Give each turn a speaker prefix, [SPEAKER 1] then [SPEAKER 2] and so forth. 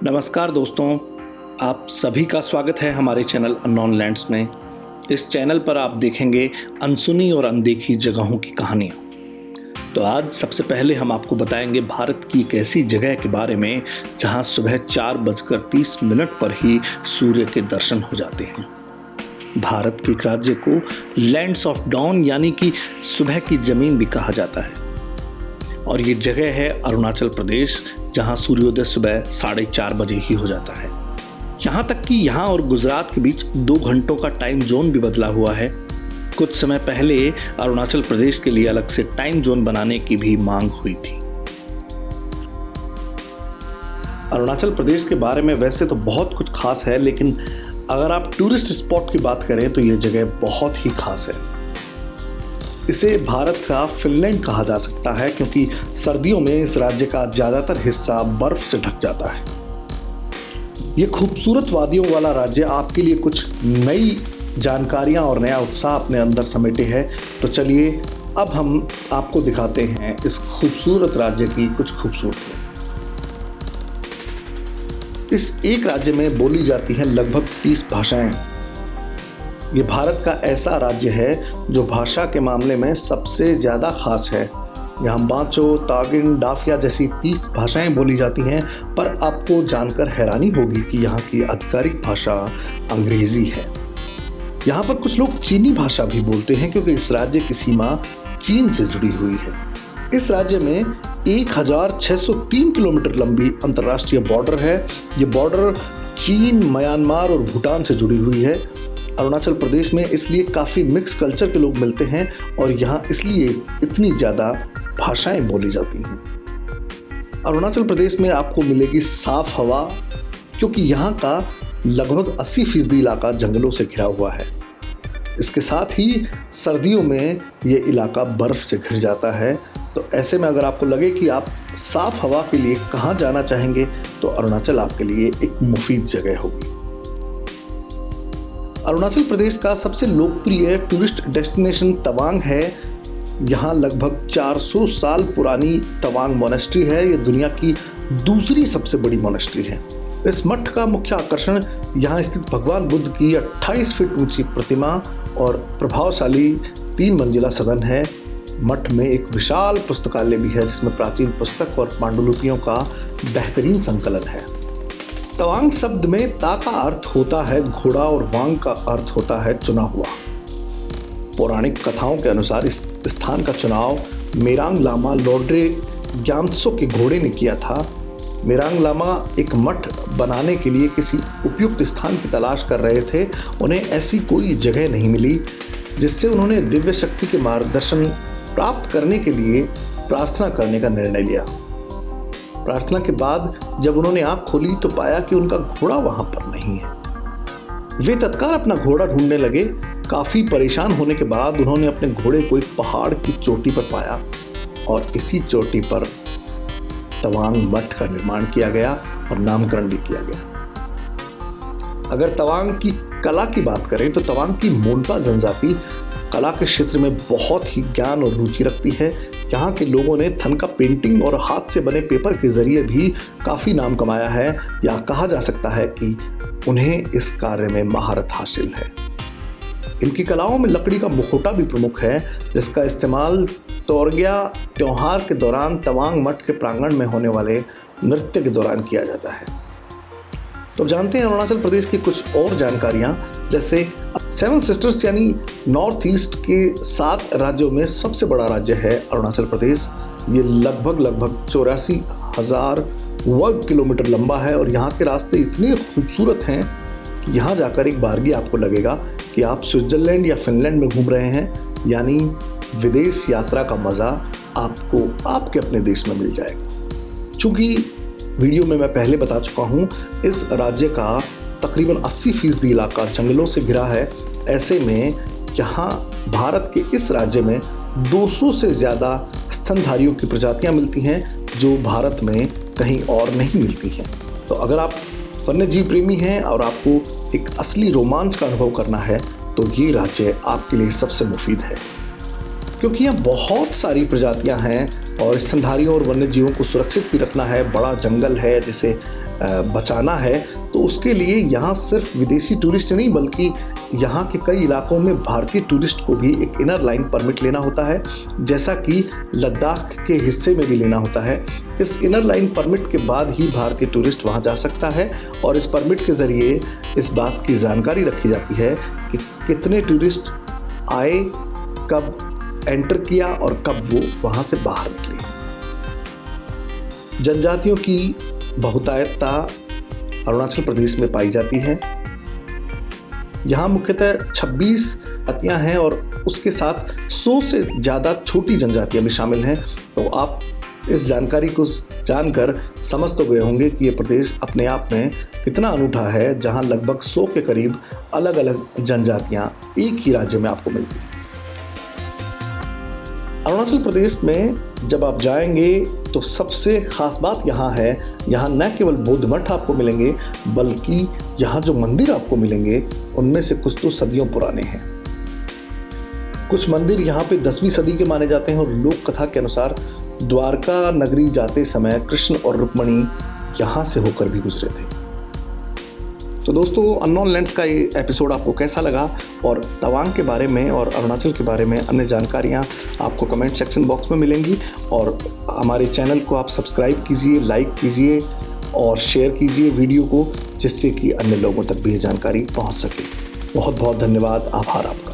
[SPEAKER 1] नमस्कार दोस्तों, आप सभी का स्वागत है हमारे चैनल अननोन लैंड्स में। इस चैनल पर आप देखेंगे अनसुनी और अनदेखी जगहों की कहानियाँ। तो आज सबसे पहले हम आपको बताएंगे भारत की एक ऐसी जगह के बारे में जहाँ सुबह 4:30 पर ही सूर्य के दर्शन हो जाते हैं। भारत के एक राज्य को लैंड्स ऑफ डॉन यानी कि सुबह की जमीन भी कहा जाता है, और ये जगह है अरुणाचल प्रदेश, जहां सूर्योदय सुबह 4:30 बजे ही हो जाता है। यहां तक कि यहां और गुजरात के बीच 2 घंटों का टाइम जोन भी बदला हुआ है। कुछ समय पहले अरुणाचल प्रदेश के लिए अलग से टाइम जोन बनाने की भी मांग हुई थी। अरुणाचल प्रदेश के बारे में वैसे तो बहुत कुछ खास है, लेकिन अगर आप टूरिस्ट स्पॉट की बात करें तो ये जगह बहुत ही खास है। इसे भारत का फिनलैंड कहा जा सकता है, क्योंकि सर्दियों में इस राज्य का ज्यादातर हिस्सा बर्फ से ढक जाता है। ये खूबसूरत वादियों वाला राज्य आपके लिए कुछ नई जानकारियां और नया उत्साह अपने अंदर समेटे है। तो चलिए अब हम आपको दिखाते हैं इस खूबसूरत राज्य की कुछ खूबसूरतियां। इस एक राज्य में बोली जाती हैं लगभग 30 भाषाएं। ये भारत का ऐसा राज्य है जो भाषा के मामले में सबसे ज़्यादा खास है। यहाँ बांचो, तागिन, डाफिया जैसी 30 भाषाएं बोली जाती हैं, पर आपको जानकर हैरानी होगी कि यहाँ की आधिकारिक भाषा अंग्रेज़ी है। यहाँ पर कुछ लोग चीनी भाषा भी बोलते हैं, क्योंकि इस राज्य की सीमा चीन से जुड़ी हुई है। इस राज्य में 1603 किलोमीटर लंबी अंतर्राष्ट्रीय बॉर्डर है। ये बॉर्डर चीन, म्यांमार और भूटान से जुड़ी हुई है। अरुणाचल प्रदेश में इसलिए काफ़ी मिक्स कल्चर के लोग मिलते हैं, और यहाँ इसलिए इतनी ज़्यादा भाषाएं बोली जाती हैं। अरुणाचल प्रदेश में आपको मिलेगी साफ हवा, क्योंकि यहाँ का लगभग 80% इलाका जंगलों से घिरा हुआ है। इसके साथ ही सर्दियों में ये इलाका बर्फ़ से घिर जाता है। तो ऐसे में अगर आपको लगे कि आप साफ हवा के लिए कहाँ जाना चाहेंगे, तो अरुणाचल आपके लिए एक मुफीद जगह होगी। अरुणाचल प्रदेश का सबसे लोकप्रिय टूरिस्ट डेस्टिनेशन तवांग है। यहाँ लगभग 400 साल पुरानी तवांग मोनेस्ट्री है। ये दुनिया की दूसरी सबसे बड़ी मोनेस्ट्री है। इस मठ का मुख्य आकर्षण यहाँ स्थित भगवान बुद्ध की 28 फीट ऊंची प्रतिमा और प्रभावशाली 3 मंजिला सदन है। मठ में एक विशाल पुस्तकालय भी है, जिसमें प्राचीन पुस्तक और पांडुलिपियों का बेहतरीन संकलन है। तवांग शब्द में ता का अर्थ होता है घोड़ा और वांग का अर्थ होता है चुना हुआ। पौराणिक कथाओं के अनुसार इस स्थान का चुनाव मेरांग लामा लोड्रे ग्याम्त्सो के घोड़े ने किया था। मेरांग लामा एक मठ बनाने के लिए किसी उपयुक्त स्थान की तलाश कर रहे थे। उन्हें ऐसी कोई जगह नहीं मिली, जिससे उन्होंने दिव्य शक्ति के मार्गदर्शन प्राप्त करने के लिए प्रार्थना करने का निर्णय लिया। प्रार्थना के बाद जब उन्होंने आंख खोली तो पाया कि उनका घोड़ा वहां पर नहीं है। वे तत्काल अपना घोड़ा ढूंढने लगे। काफी परेशान होने के बाद उन्होंने अपने घोड़े को एक पहाड़ की चोटी पर पाया, और इसी चोटी पर तवांग मठ का निर्माण किया गया और नामकरण भी किया गया। अगर तवांग की कला की बात करें तो तवांग की मोनपा जनजाति कला के क्षेत्र में बहुत ही ज्ञान और रुचि रखती है। यहाँ के लोगों ने थनका पेंटिंग और हाथ से बने पेपर के जरिए भी काफ़ी नाम कमाया है, या कहा जा सकता है कि उन्हें इस कार्य में महारत हासिल है। इनकी कलाओं में लकड़ी का मुखौटा भी प्रमुख है, जिसका इस्तेमाल तोरग्या त्योहार के दौरान तवांग मठ के प्रांगण में होने वाले नृत्य के दौरान किया जाता है। तो जानते हैं अरुणाचल प्रदेश की कुछ और जानकारियाँ, जैसे 7 सिस्टर्स यानी नॉर्थ ईस्ट के 7 राज्यों में सबसे बड़ा राज्य है अरुणाचल प्रदेश। ये लगभग 84,000 वर्ग किलोमीटर लंबा है, और यहाँ के रास्ते इतने खूबसूरत हैं कि यहाँ जाकर एक बारगी आपको लगेगा कि आप स्विट्जरलैंड या फिनलैंड में घूम रहे हैं, यानी विदेश यात्रा का मज़ा आपको आपके अपने देश में मिल जाएगा। चूँकि वीडियो में मैं पहले बता चुका हूँ, इस राज्य का तकरीबन 80% इलाका जंगलों से घिरा है। ऐसे में यहाँ भारत के इस राज्य में 200 से ज़्यादा स्तनधारियों की प्रजातियाँ मिलती हैं, जो भारत में कहीं और नहीं मिलती हैं। तो अगर आप वन्यजीव प्रेमी हैं और आपको एक असली रोमांच का अनुभव करना है, तो ये राज्य आपके लिए सबसे मुफीद है। क्योंकि यहाँ बहुत सारी प्रजातियाँ हैं और स्तनधारियों और वन्य जीवों को सुरक्षित भी रखना है, बड़ा जंगल है जिसे बचाना है, तो उसके लिए यहाँ सिर्फ विदेशी टूरिस्ट नहीं बल्कि यहाँ के कई इलाकों में भारतीय टूरिस्ट को भी एक इनर लाइन परमिट लेना होता है, जैसा कि लद्दाख के हिस्से में भी लेना होता है। इस इनर लाइन परमिट के बाद ही भारतीय टूरिस्ट वहाँ जा सकता है और इस परमिट के ज़रिए इस बात की जानकारी रखी जाती है कि कितने टूरिस्ट आए, कब एंटर किया और कब वो वहाँ से बाहर निकले। जनजातियों की बहुतायतता अरुणाचल प्रदेश में पाई जाती है। यहाँ मुख्यतः 26 जातियाँ हैं और उसके साथ 100 से ज़्यादा छोटी जनजातियाँ भी शामिल हैं। तो आप इस जानकारी को जानकर समझ तो गए होंगे कि ये प्रदेश अपने आप में कितना अनूठा है, जहाँ लगभग 100 के करीब अलग अलग जनजातियाँ एक ही राज्य में आपको मिलती हैं। अरुणाचल प्रदेश में जब आप जाएंगे तो सबसे ख़ास बात यहाँ है, यहाँ न केवल बौद्ध मठ आपको मिलेंगे बल्कि यहाँ जो मंदिर आपको मिलेंगे उनमें से कुछ तो सदियों पुराने हैं। कुछ मंदिर यहाँ पे 10वीं सदी के माने जाते हैं और लोक कथा के अनुसार द्वारका नगरी जाते समय कृष्ण और रुक्मणी यहाँ से होकर भी गुजरे थे। तो दोस्तों, अननोन लैंड्स का ये एपिसोड आपको कैसा लगा और तवांग के बारे में और अरुणाचल के बारे में अन्य जानकारियाँ आपको कमेंट सेक्शन बॉक्स में मिलेंगी। और हमारे चैनल को आप सब्सक्राइब कीजिए, लाइक कीजिए और शेयर कीजिए वीडियो को, जिससे कि अन्य लोगों तक भी ये जानकारी पहुँच सके। बहुत बहुत धन्यवाद, आभार आपका।